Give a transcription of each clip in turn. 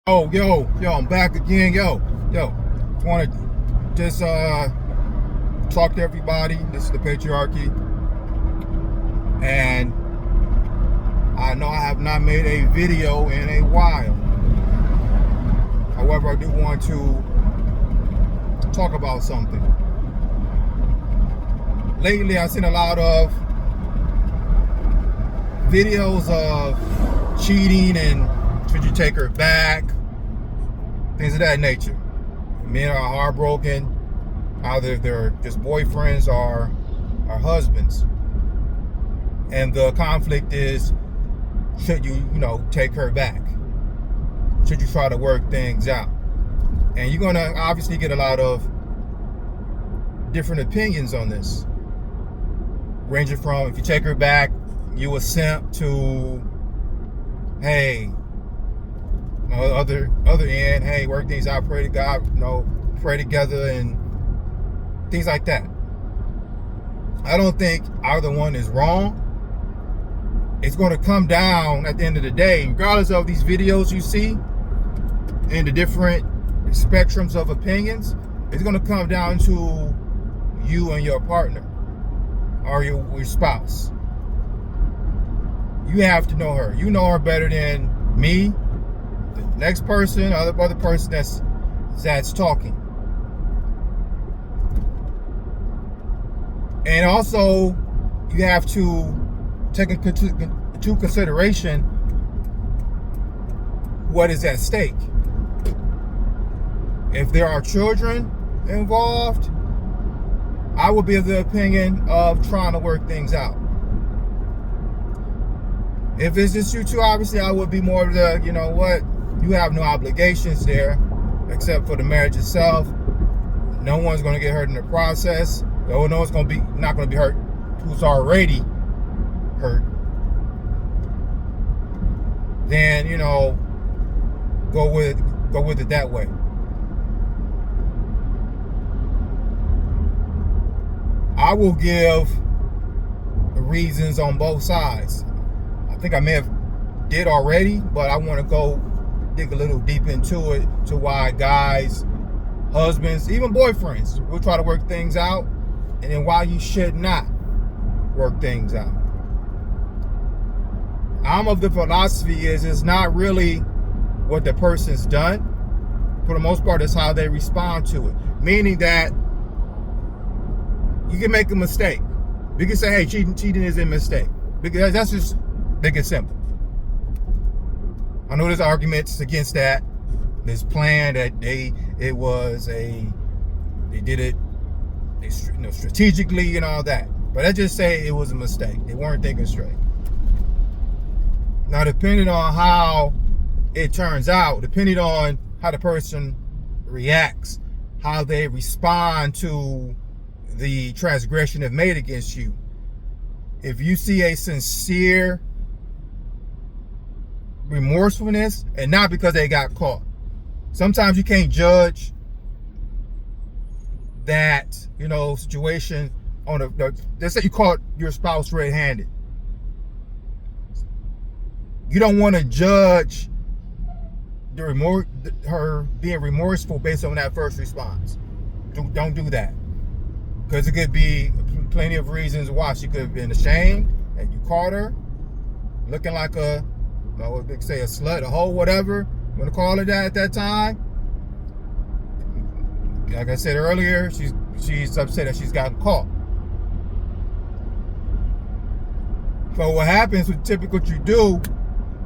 Oh, yo, I'm back again. Yo, just want to just talk to everybody. This is the patriarchy, and I know I have not made a video in a while. However, I do want to talk about something. Lately, I've seen a lot of videos of cheating and should you take her back, things of that nature. Men are heartbroken, either they're just boyfriends or husbands. And the conflict is, should you, take her back? Should you try to work things out? And you're going to obviously get a lot of different opinions on this. Ranging from, if you take her back, you a simp, to, hey, other end, hey, work things out, pray to God, pray together and things like that. I don't think either one is wrong. It's going to come down at the end of the day, regardless of these videos you see and the different spectrums of opinions, it's going to come down to you and your partner or your spouse. You have to know her. You know her better than me, the next person, other person that's talking. And also, you have to take into consideration what is at stake. If there are children involved, I would be of the opinion of trying to work things out. If it's just you two, obviously I would be more of the, you have no obligations there except for the marriage itself. No one's going to get hurt in the process. No one's not going to be hurt who's already hurt. Then, go with it that way. I will give the reasons on both sides. I think I may have did already, but I want to go dig a little deep into it, to why guys, husbands, even boyfriends will try to work things out, and then why you should not work things out. I'm of the philosophy is it's not really what the person's done. For the most part, it's how they respond to it. Meaning that you can make a mistake. You can say, hey, cheating is a mistake. Because that's just big and simple. I know there's arguments against that. This plan that they did it strategically and all that. But I just say it was a mistake. They weren't thinking straight. Now, depending on how it turns out, depending on how the person reacts, how they respond to the transgression they've made against you. If you see a sincere remorsefulness, and not because they got caught. Sometimes you can't judge that, situation on let's say you caught your spouse red-handed. You don't want to judge her being remorseful based on that first response. Don't do that. Because it could be plenty of reasons why. She could have been ashamed and you caught her looking like a slut, a hoe, whatever you want to call it that at that time. Like I said earlier, she's upset that she's gotten caught. So what happens with typically what you do,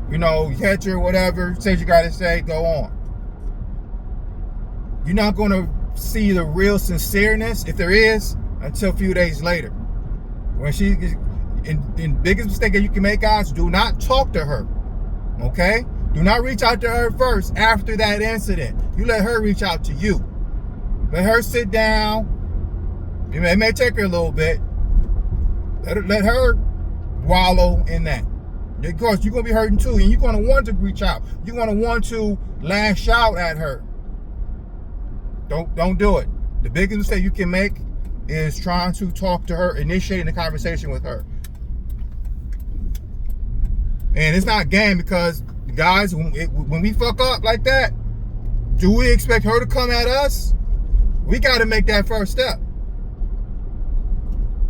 you catch her, whatever, say what you got to say, go on. You're not going to see the real sincereness, if there is, until a few days later. When the biggest mistake that you can make, guys, do not talk to her. Okay? Do not reach out to her first after that incident. You let her reach out to you. Let her sit down. It may take her a little bit. Let her wallow in that. Of course, you're going to be hurting too, and you're going to want to reach out. You're going to want to lash out at her. Don't do it. The biggest mistake you can make is trying to talk to her, initiating a conversation with her. And it's not game, because guys, when we fuck up like that, do we expect her to come at us? We got to make that first step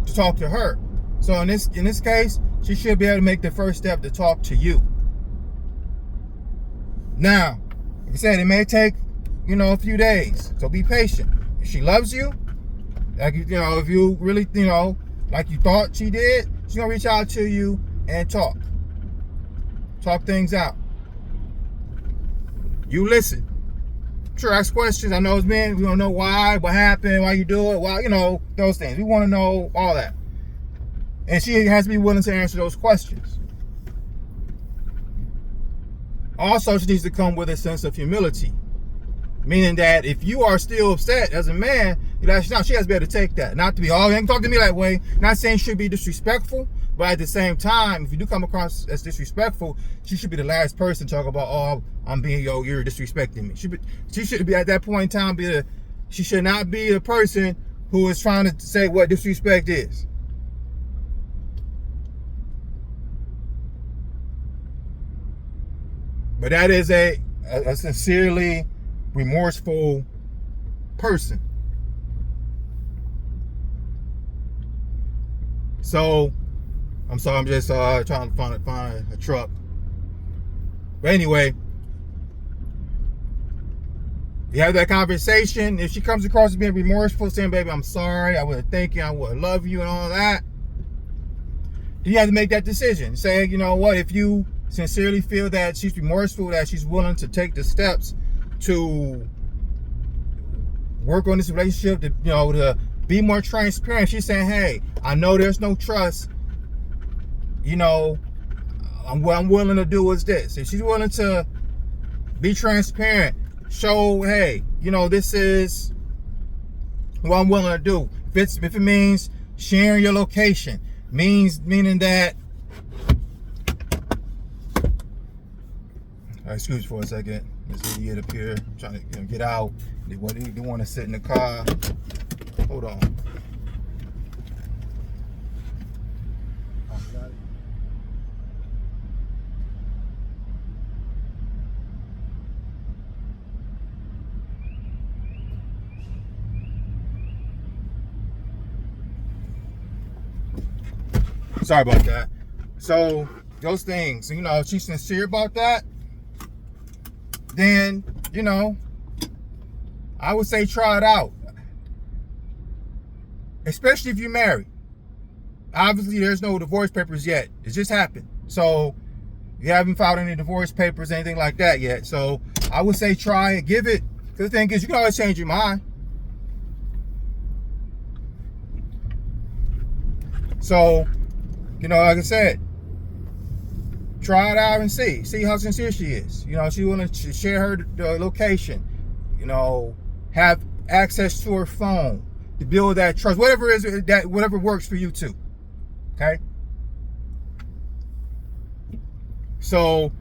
to talk to her. So in this case, she should be able to make the first step to talk to you. Now, like I said, it may take, a few days. So be patient. If she loves you, like, if you really, like you thought she did, she's going to reach out to you and talk things out. You listen. Sure, ask questions. I know it's men, we don't know why, what happened, why you do it, why, those things. We want to know all that. And she has to be willing to answer those questions. Also, she needs to come with a sense of humility. Meaning that if you are still upset as a man, she has to be able to take that. Not to be, oh, you ain't talk to me that way. Not saying she should be disrespectful, but at the same time, if you do come across as disrespectful, she should be the last person to talk about, oh, you're disrespecting me. She should be at that point in time, she should not be the person who is trying to say what disrespect is. But that is a sincerely remorseful person. So, I'm sorry, I'm just trying to find a truck. But anyway, you have that conversation. If she comes across as being remorseful, saying, baby, I'm sorry, I wouldn't thank you, I wouldn't love you and all that, then you have to make that decision. Say, you know what, if you sincerely feel that she's remorseful, that she's willing to take the steps to work on this relationship, to be more transparent. She's saying, hey, I know there's no trust. What I'm willing to do is this. If she's willing to be transparent, show, hey, this is what I'm willing to do. If it means sharing your location, meaning that, excuse me for a second. This idiot up here trying to get out. They want to sit in the car. Hold on. Sorry about that. So those things, if she's sincere about that, then, I would say try it out. Especially if you're married. Obviously, there's no divorce papers yet. It just happened. So, you haven't filed any divorce papers, anything like that yet. So, I would say try it, give it. Because the thing is, you can always change your mind. So, like I said, try it out and see how sincere she is. She willing to share her location, have access to her phone to build that trust, whatever works for you too. Okay. So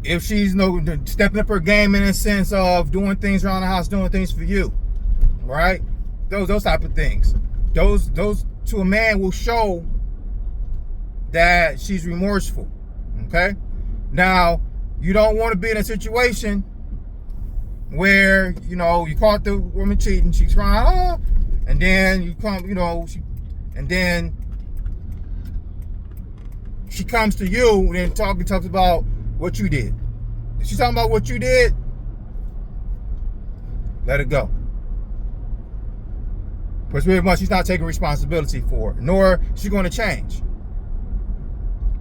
if she's stepping up her game in a sense of doing things around the house, doing things for you, right? Those type of things, those to a man will show that she's remorseful. Okay. Now, you don't want to be in a situation where, you caught the woman cheating, she's crying, and then you come, and then she comes to you and talks about what you did. If she's talking about what you did, let it go. Because very much she's not taking responsibility for it, nor is she going to change.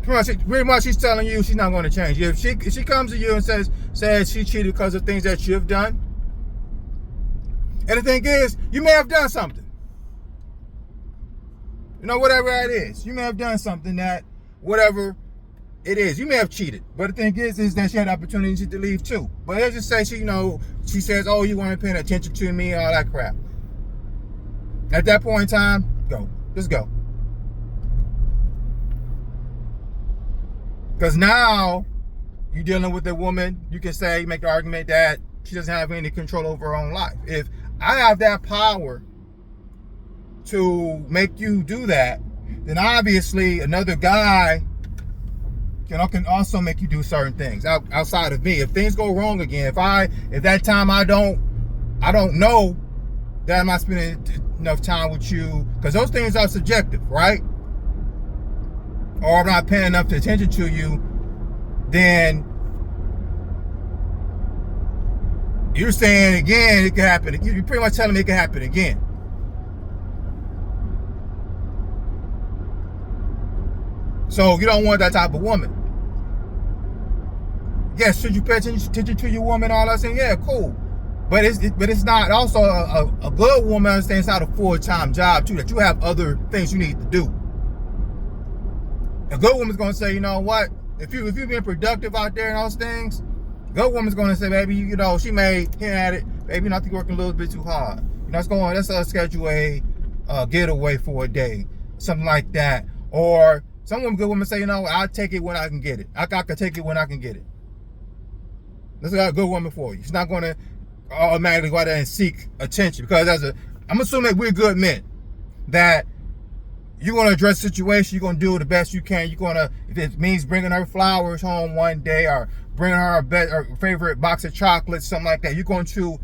Pretty much she's telling you she's not going to change. If she comes to you and says she cheated because of things that you've done, and the thing is, you may have done something. Whatever that is, you may have done something that, whatever it is, you may have cheated. But the thing is that she had the opportunity to leave too. But let's just say she says, oh, you weren't paying attention to me, all that crap. At that point in time, go. Just go. Because now you're dealing with a woman, you can make the argument that she doesn't have any control over her own life. If I have that power to make you do that, then obviously another guy can also make you do certain things outside of me. If things go wrong again, if that time I don't know that I'm not spending enough time with you, because those things are subjective, right? Or I'm not paying enough attention to you, then you're saying again it can happen. You're pretty much telling me it can happen again. So you don't want that type of woman. Yes, should you pay attention to your woman? All that saying, yeah, cool. But it's not also a good woman understands it's not a full-time job too. That you have other things you need to do. A good woman's gonna say, you know what? If you're being productive out there and those things, a good woman's gonna say, baby, you know, she may hint at it. Baby, not to working a little bit too hard. You know, let's schedule a getaway for a day, something like that. Or some good women say, you know, I'll take it when I can get it. I can take it when I can get it. That's a good woman for you. She's not going to automatically go out there and seek attention, because I'm assuming that we're good men, that you're going to address the situation, you're going to do the best you can. You're going to, if it means bringing her flowers home one day, or bringing her her favorite box of chocolates, something like that, you're going to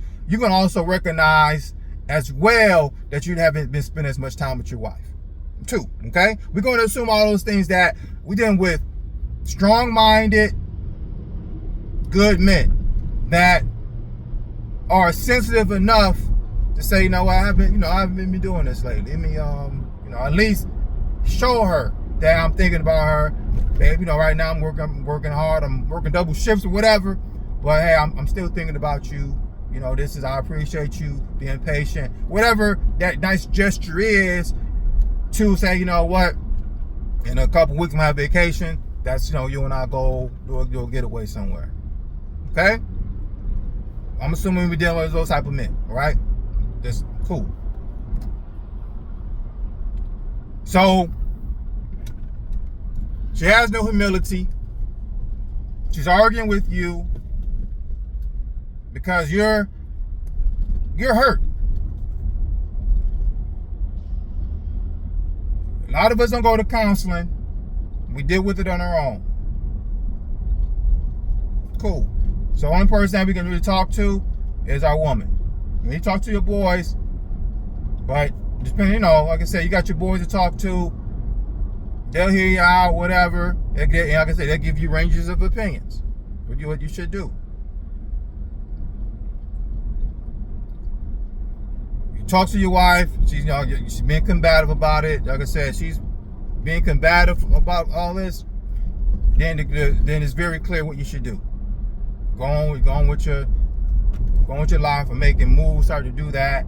also recognize as well that you haven't been spending as much time with your wife too. Okay, we're going to assume all those things that we're dealing with strong-minded, good men that are sensitive enough to say, you know, I haven't been doing this lately. Let me, at least show her that I'm thinking about her. Babe, you know, right now I'm working hard. I'm working double shifts or whatever. But hey, I'm still thinking about you. You know, I appreciate you being patient. Whatever that nice gesture is, to say, you know what, in a couple weeks I'm gonna have vacation. That's, you know, you and I go do a getaway somewhere. Okay? I'm assuming we're dealing with those type of men, all right? That's cool. So she has no humility. She's arguing with you because you're hurt. A lot of us don't go to counseling. We deal with it on our own. Cool. So the only person that we can really talk to is our woman. When you talk to your boys, but depending, you know, like I said, you got your boys to talk to. They'll hear you out, whatever. Like I said, they'll give you ranges of opinions. What you should do. You talk to your wife. She's being combative about it. Like I said, she's being combative about all this. Then it's very clear what you should do. Go on with your life and making moves. Start to do that.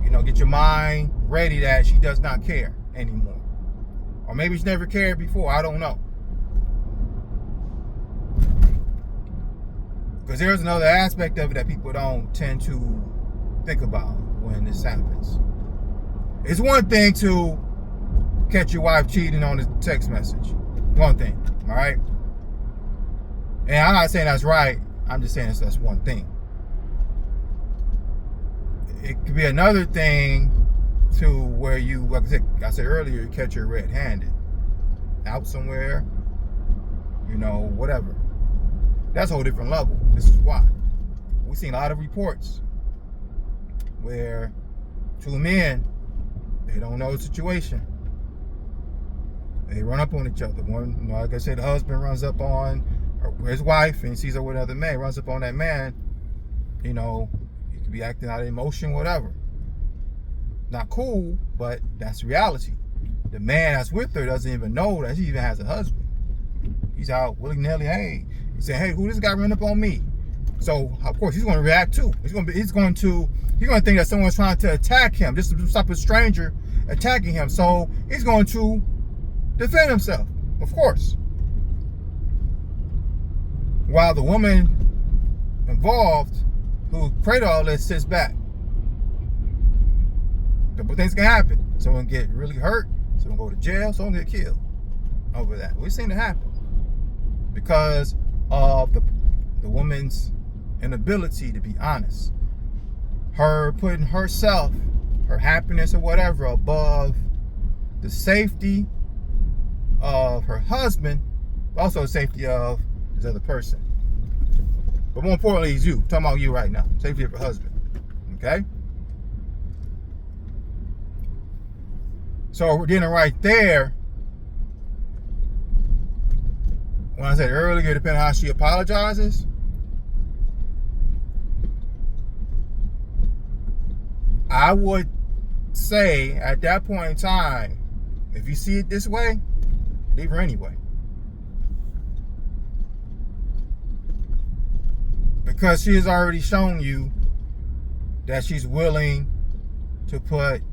You know, get your mind ready that she does not care anymore. Or maybe she never cared before. I don't know. Because there's another aspect of it that people don't tend to think about when this happens. It's one thing to catch your wife cheating on a text message. One thing, all right? And I'm not saying that's right. I'm just saying that's one thing. It could be another thing to where you, like I said earlier, you catch her red-handed. Out somewhere, you know, whatever. That's a whole different level. This is why. We've seen a lot of reports where two men, they don't know the situation. They run up on each other. One, you know, like I said, the husband runs up on his wife and sees her with another man, runs up on that man. You know, he could be acting out of emotion, whatever. Not cool, but that's reality. The man that's with her doesn't even know that she even has a husband. He's out willy-nilly, hey. He said, hey, who this guy run up on me? So, of course, he's going to react too. He's going to think that someone's trying to attack him, just to stop a stranger attacking him. So, he's going to defend himself, of course. While the woman involved, who created all this, sits back. Couple things can happen. Someone get really hurt, someone go to jail, someone get killed over that. We've seen it happen because of the woman's inability to be honest. Her putting herself, her happiness or whatever, above the safety of her husband but also the safety of this other person. But more importantly, is you. I'm talking about you right now. Safety of your husband. Okay? So we're getting right there. When I said earlier, depending on how she apologizes, I would say at that point in time, if you see it this way, leave her anyway. Because she has already shown you that she's willing to put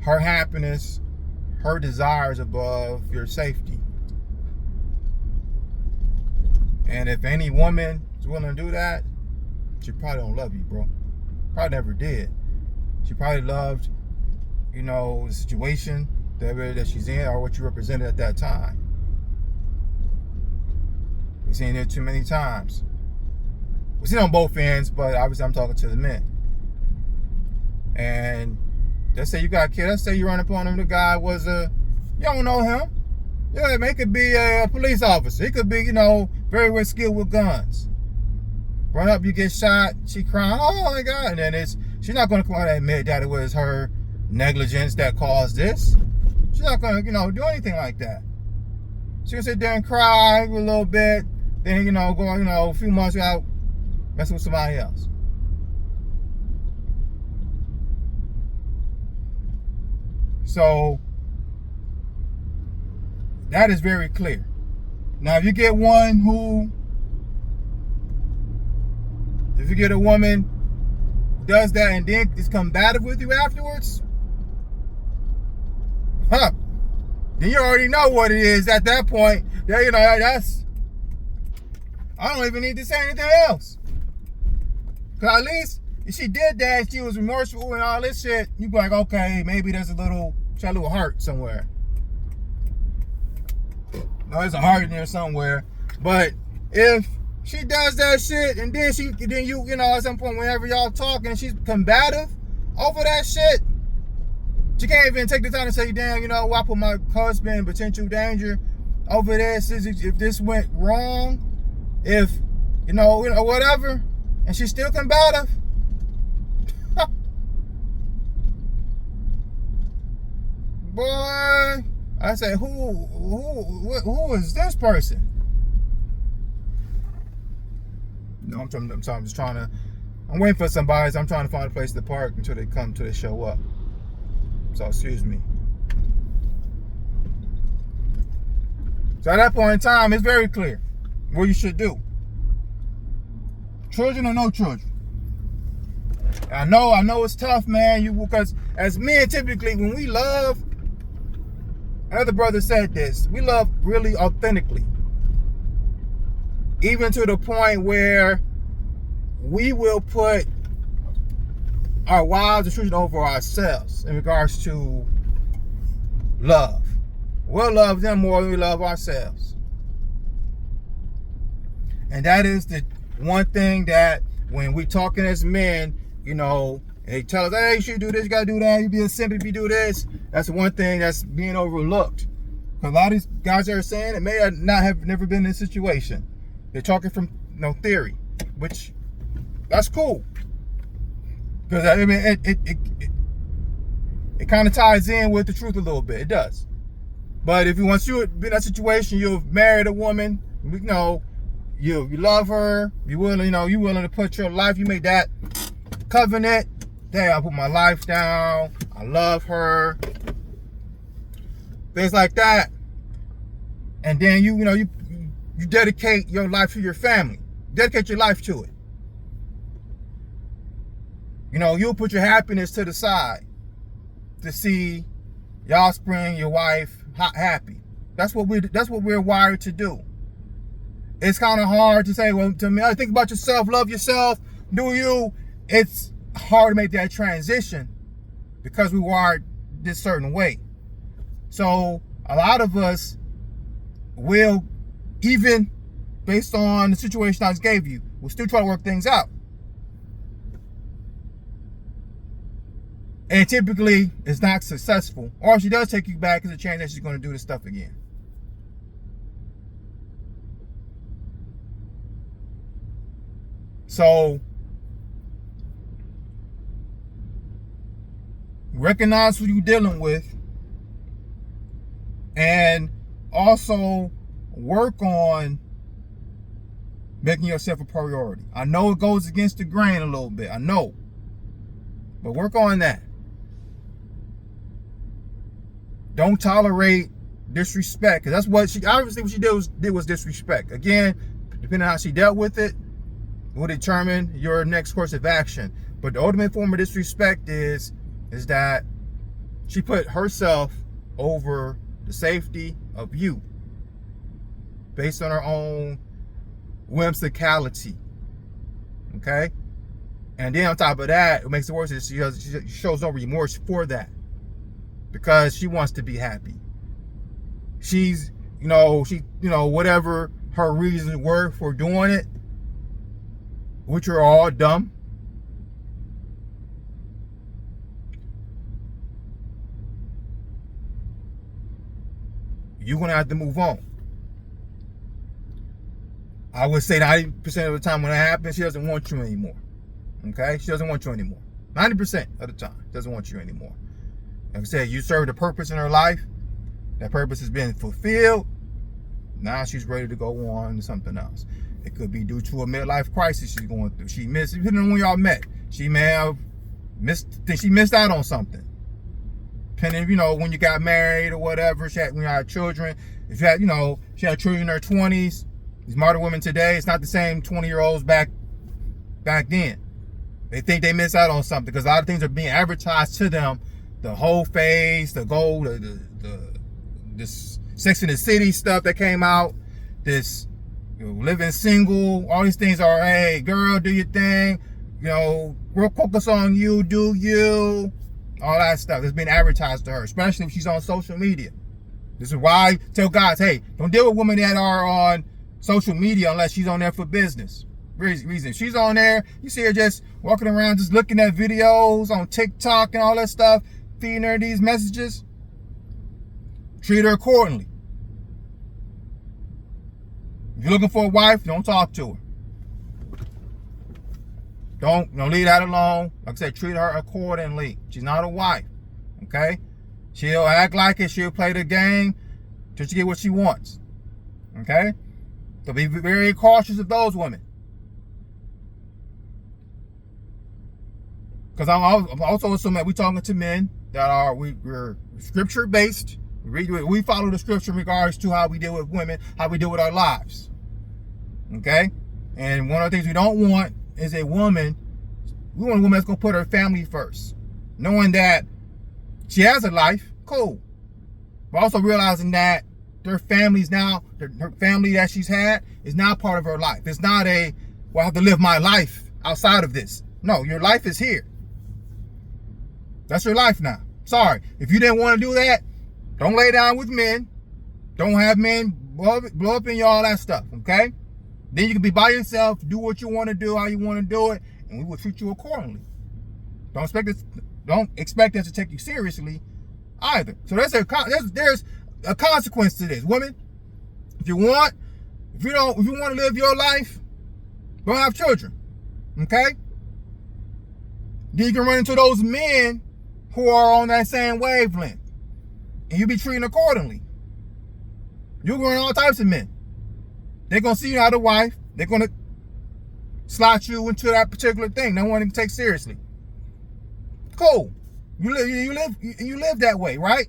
her happiness, her desires above your safety. And if any woman is willing to do that, she probably don't love you, bro. Probably never did. She probably loved, the situation that she's in or what you represented at that time. We've seen it too many times. We've seen it on both ends, but obviously I'm talking to the men. And let's say you got a kid. Let's say you run upon him. The guy was you don't know him. Yeah, man, he could be a police officer. He could be, very well skilled with guns. Run up, you get shot. She crying, oh my God. And then she's not going to come out and admit that it was her negligence that caused this. She's not going to, do anything like that. She's going to sit there and cry a little bit. Then, go, a few months out, messing with somebody else. So, that is very clear. Now, if you get a woman who does that and then is combative with you afterwards, then you already know what it is at that point. That's, I don't even need to say anything else. Because at least if she did that, she was remorseful and all this shit, you be like, okay, maybe there's a little heart somewhere. No, there's a heart in there somewhere. But if she does that shit and then you at some point whenever y'all talking and she's combative over that shit, she can't even take the time to say, damn, I put my husband in potential danger over this. If this went wrong, if, whatever, and she's still combative, boy, I say, who is this person? No, I'm waiting for somebody. So I'm trying to find a place to park until they show up. So excuse me. So at that point in time, it's very clear what you should do. Children or no children. I know it's tough, man. Because as men, typically, when we love, another brother said this, we love really authentically. Even to the point where we will put our wives and children over ourselves in regards to love. We'll love them more than we love ourselves. And that is the one thing that when we talking as men, they tell us, hey, you should do this, you gotta do that, you be a simp if you do this. That's the one thing that's being overlooked. Because a lot of these guys that are saying it may not have never been in this situation. They're talking from theory, which that's cool. Because I mean, it kind of ties in with the truth a little bit. It does. But if once you've been in that situation, you've married a woman, you love her, you willing to put your life, you made that covenant. Damn, I put my life down. I love her. Things like that. And then you dedicate your life to your family. Dedicate your life to it. You'll put your happiness to the side to see your offspring, your wife happy. That's what we're wired to do. It's kind of hard to say, well, to me, think about yourself, love yourself, do you? It's hard to make that transition because we wired this certain way. So a lot of us will, even based on the situation I just gave you, we'll still try to work things out. And typically, it's not successful. Or if she does take you back, there's a chance that she's going to do this stuff again. So recognize who you're dealing with, and also work on making yourself a priority. I know it goes against the grain a little bit, I know, but work on that. Don't tolerate disrespect, because that's what she obviously what she did was disrespect. Again, depending on how she dealt with it, will determine your next course of action. But the ultimate form of disrespect is that she put herself over the safety of you based on her own whimsicality. Okay? And then on top of that, what makes it worse is she shows no remorse for that, because she wants to be happy. She's, whatever her reasons were for doing it, which are all dumb. You're gonna have to move on. I would say 90% of the time when it happens, she doesn't want you anymore. Okay? She doesn't want you anymore. 90% of the time, doesn't want you anymore. Like I said, you served a purpose in her life. That purpose has been fulfilled. Now she's ready to go on to something else. It could be due to a midlife crisis she's going through. She missed, depending on when y'all met, she may have missed out on something. Depending, when you got married or whatever, when you had children. If you had, she had children in her 20s. These modern women today, it's not the same 20-year-olds back then. They think they miss out on something because a lot of things are being advertised to them. The whole phase, the goal, this Sex and the City stuff that came out, this living single, all these things are, hey, girl, do your thing, we'll focus on you, do you, all that stuff that's being advertised to her, especially if she's on social media. This is why I tell guys, hey, don't deal with women that are on social media unless she's on there for business reason. She's on there, you see her just walking around, just looking at videos on TikTok and all that stuff, feeding her these messages. Treat her accordingly. If you're looking for a wife, don't talk to her. Don't leave that alone. Like I said, treat her accordingly. She's not a wife. Okay? She'll act like it. She'll play the game till she get what she wants. Okay? So be very cautious of those women. Because I'm also assuming that we're talking to men that we're scripture based. We follow the scripture in regards to how we deal with women, how we deal with our lives. Okay? And one of the things we don't want is we want a woman that's going to put her family first. Knowing that she has a life, cool. But also realizing that her family that she's had is now part of her life. It's not I have to live my life outside of this. No, your life is here. That's your life now. Sorry. If you didn't want to do that, don't lay down with men. Don't have men blow up in you, all that stuff, okay? Then you can be by yourself, do what you want to do, how you want to do it, and we will treat you accordingly. Don't expect us to take you seriously either. So there's a consequence to this. Women, if you want to live your life, don't have children, okay? Then you can run into those men who are on that same wavelength, and you be treated accordingly. You're going to all types of men. They're going to see you as a wife. They're going to slot you into that particular thing. No one can take seriously. Cool. You live that way, right?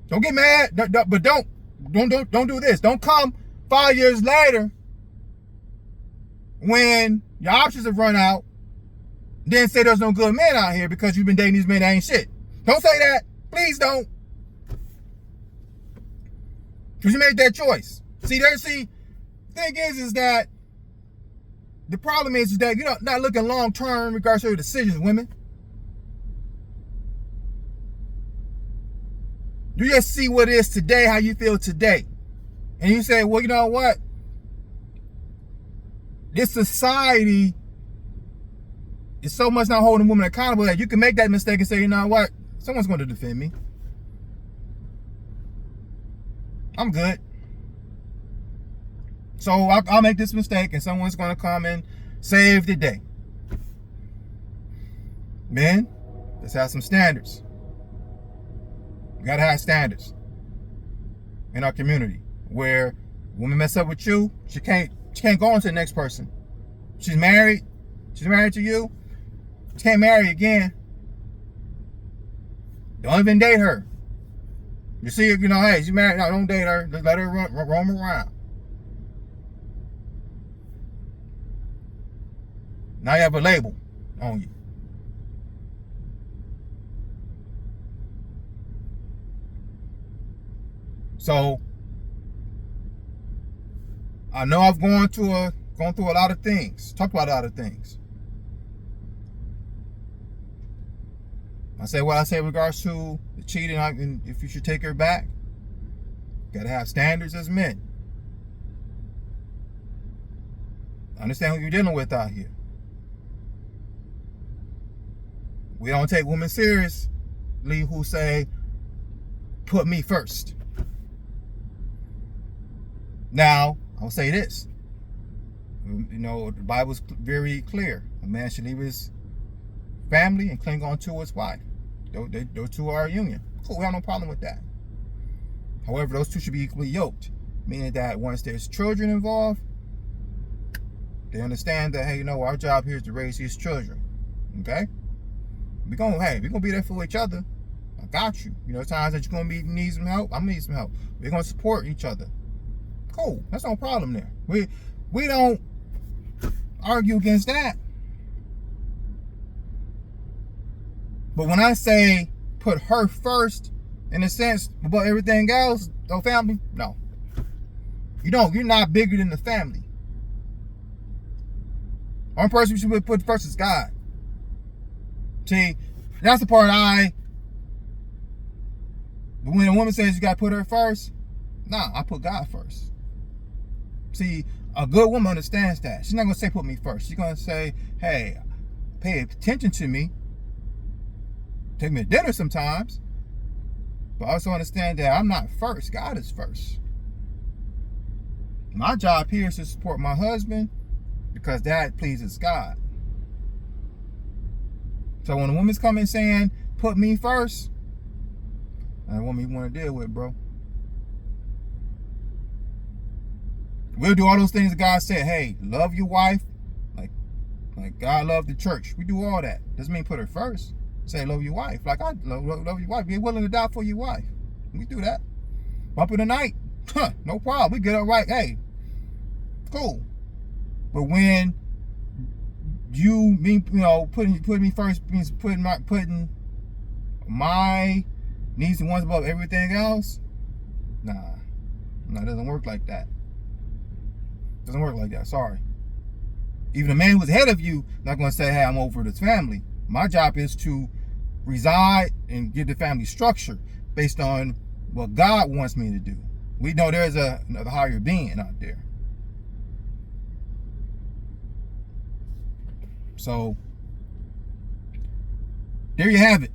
Don't get mad, but don't do this. Don't come 5 years later when your options have run out, then say there's no good men out here because you've been dating these men that ain't shit. Don't say that. Please don't. Because you made that choice. See, the thing is that the problem is that you're not looking long term in regards to your decisions, women. You just see what it is today, how you feel today. And you say, well, you know what? This society is so much not holding women accountable that you can make that mistake and say, you know what? Someone's going to defend me. I'm good. So I'll make this mistake and someone's going to come and Save the day. Men, let's have some standards. We gotta have standards in our community. Where woman mess up with you, she can't go on to the next person. She's married to you, she can't marry again. Don't even date her. You see, hey, she's married, no, don't date her. Just let her roam around. Now you have a label on you. So I know I've gone through a lot of things, talked about a lot of things. I say what I say in regards to the cheating, and if you should take her back, you gotta have standards as men. Understand who you're dealing with out here. We don't take women seriously who say, put me first. Now, I'll say this. The Bible's very clear. A man should leave his family and cling on to his wife. Those two are a union. Cool, we have no problem with that. However, those two should be equally yoked. Meaning that once there's children involved, they understand that, hey, our job here is to raise these children. Okay? We're gonna be there for each other. I got you. Times that you're gonna need some help, I'm gonna need some help. We're gonna support each other. Cool. That's no problem there. We don't argue against that. But when I say put her first, in a sense, above everything else, no family, no. You don't. You're not bigger than the family. One person you should put first is God. See, that's the part when a woman says you got to put her first, nah, I put God first. See, a good woman understands that. She's not going to say put me first. She's going to say, hey, pay attention to me. Take me to dinner sometimes. But also understand that I'm not first. God is first. My job here is to support my husband because that pleases God. So when a woman's coming saying, put me first, that's a woman you want to deal with, bro. We'll do all those things that God said. Hey, love your wife like God loved the church. We do all that. Doesn't mean put her first. Say love your wife. Like I love your wife. Be willing to die for your wife. We do that. Bump in the night. No problem. We get up right. Hey, cool. But when putting me first means putting my needs and wants above everything else. Nah, it doesn't work like that. Doesn't work like that. Sorry. Even a man who's ahead of you not going to say, hey, I'm over this family. My job is to reside and give the family structure based on what God wants me to do. We know there's another higher being out there. So there you have it.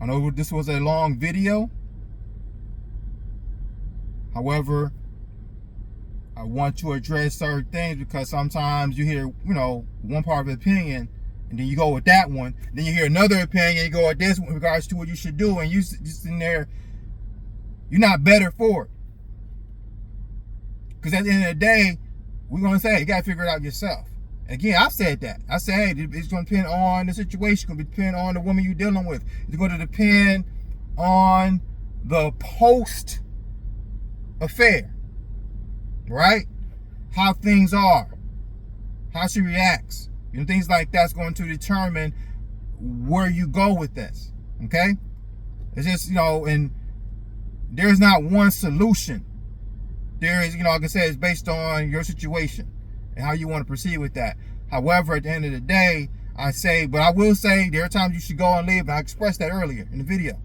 I know this was a long video. However, I want to address certain things because sometimes you hear, one part of the opinion and then you go with that one. Then you hear another opinion, you go with this one in regards to what you should do, and you just in there, you're not better for it. Because at the end of the day, we're going to say, you got to figure it out yourself. Again, I've said that. I say, hey, it's going to depend on the situation. It's going to depend on the woman you're dealing with. It's going to depend on the post affair. Right? How things are. How she reacts. Things like that's going to determine where you go with this. Okay? It's just, and there's not one solution. There is, like I said, it's based on your situation and how you want to proceed with that. However, at the end of the day, I will say there are times you should go and leave, and I expressed that earlier in the video.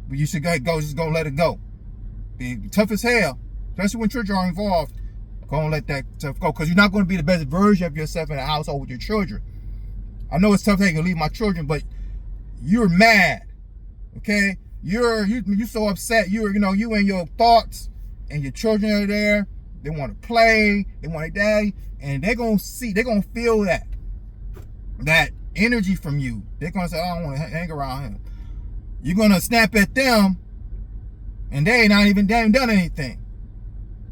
But you should just go let it go. Be tough as hell, especially when children are involved. Go and let that stuff go, because you're not going to be the best version of yourself in the household with your children. I know it's tough to leave my children, but you're mad, okay? You're so upset. You and your thoughts and your children are there. they want to play, they want a daddy, and they're gonna feel that energy from you. They're gonna say, I don't want to hang around him. You're gonna snap at them, and they ain't done anything.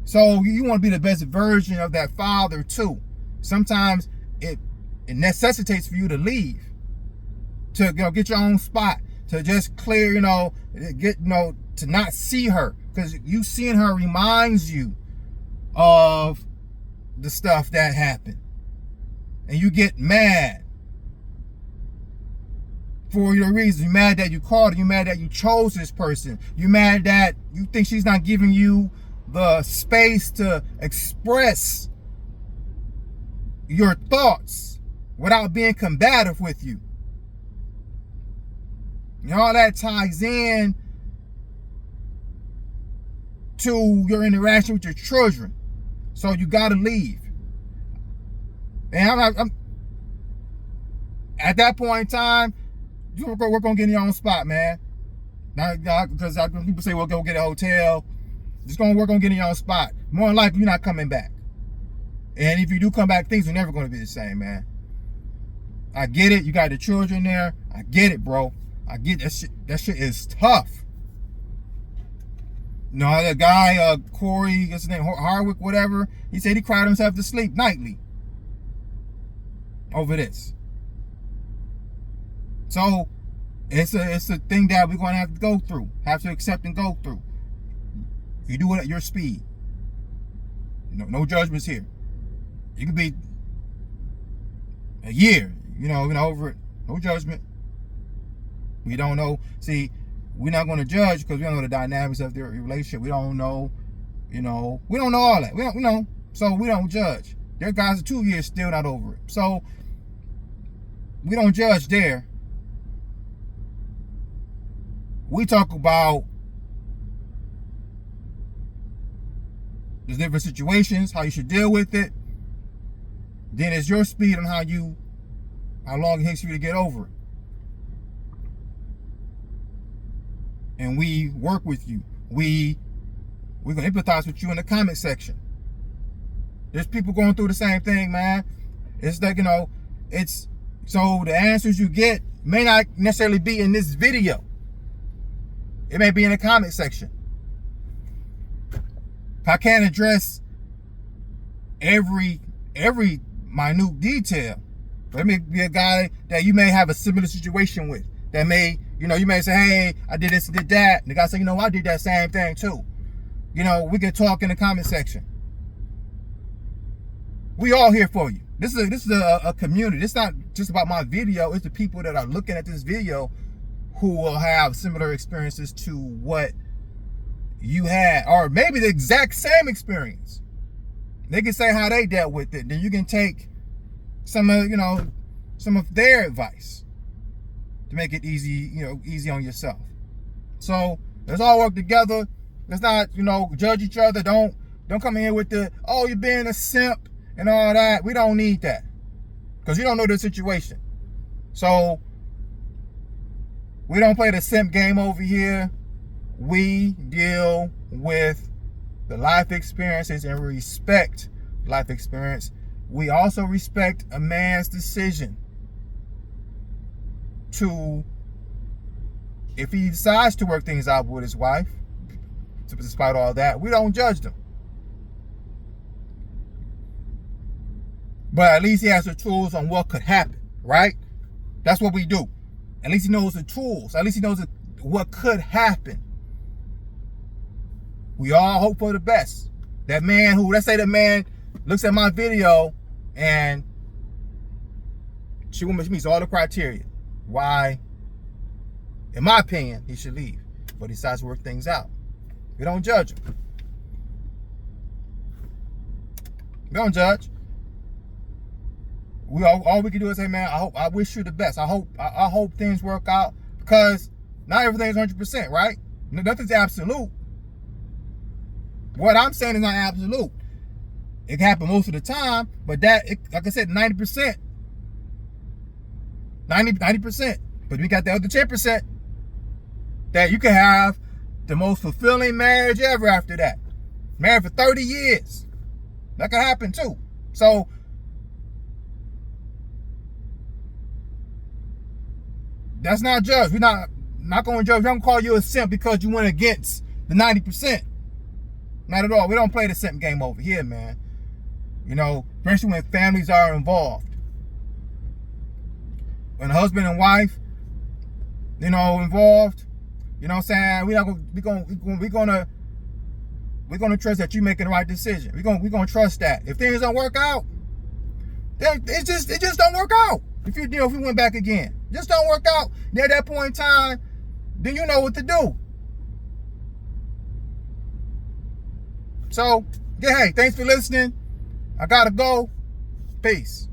So you want to be the best version of that father too. Sometimes it necessitates for you to leave, to get your own spot, to just clear, to not see her, because you seeing her reminds you of the stuff that happened, and you get mad for your reason. You're mad that you called her. You're mad that you chose this person. You're mad that you think she's not giving you the space to express your thoughts without being combative with you. All that ties in to your interaction with your children. So you gotta leave. And I'm at that point in time, we're gonna get in your own spot, man. Now, because people say, well, go get a hotel. Just gonna work on getting your own spot. More than likely, you're not coming back. And if you do come back, things are never gonna be the same, man. I get it. You got the children there. I get it, bro. I get that shit. That shit is tough. The guy, Corey, what's his name, Hardwick, whatever, he said he cried himself to sleep nightly over this. So it's a thing that we're gonna have to go through, have to accept and go through. You do it at your speed. No judgments here. You could be a year, over it. No judgment. We don't know. See, we're not going to judge because we don't know the dynamics of their relationship. We don't know, we don't know all that. We don't know. So we don't judge. Their guys are 2 years still not over it. So we don't judge there. We talk about the different situations, how you should deal with it. Then it's your speed on how long it takes for you to get over it. And we work with you. We're gonna empathize with you in the comment section. There's people going through the same thing, man. It's like, it's so the answers you get may not necessarily be in this video. It may be in the comment section. I can't address every minute detail. But it may be a guy that you may have a similar situation with. That may, you may say, hey, I did this and did that. And the guy say, I did that same thing too. We can talk in the comment section. We all here for you. This is a community. It's not just about my video. It's the people that are looking at this video who will have similar experiences to what you had, or maybe the exact same experience. They can say how they dealt with it. Then you can take some of their advice to make it easy on yourself. So let's all work together. Let's not, judge each other. Don't come in here with you're being a simp and all that. We don't need that, because you don't know the situation. So we don't play the simp game over here. We deal with the life experiences and respect life experience. We also respect a man's decision to, if he decides to work things out with his wife, despite all that, we don't judge them. But at least he has the tools on what could happen, right? That's what we do. At least he knows the tools. At least he knows what could happen. We all hope for the best. That man let's say the man looks at my video and she meets all the criteria. Why, in my opinion, he should leave. But he decides to work things out. We don't judge him. We don't judge. All we can do is say, man, I wish you the best. I hope things work out, because not everything's 100%, right? Nothing's absolute. What I'm saying is not absolute. It can happen most of the time, but like I said, 90%. 90%. But we got the other 10% that you can have the most fulfilling marriage ever after that. Married for 30 years. That could happen too. So that's not judge. We're not going to judge. We don't call you a simp because you went against the 90%. Not at all. We don't play the simp game over here, man. You know, especially when families are involved. When husband and wife, you know, involved, you know what I'm saying? We're gonna trust that you're making the right decision. We're gonna trust that. If things don't work out, then it just don't work out. If we went back again, just don't work out. Then at that point in time, then you know what to do. So, yeah, hey, thanks for listening. I gotta go. Peace.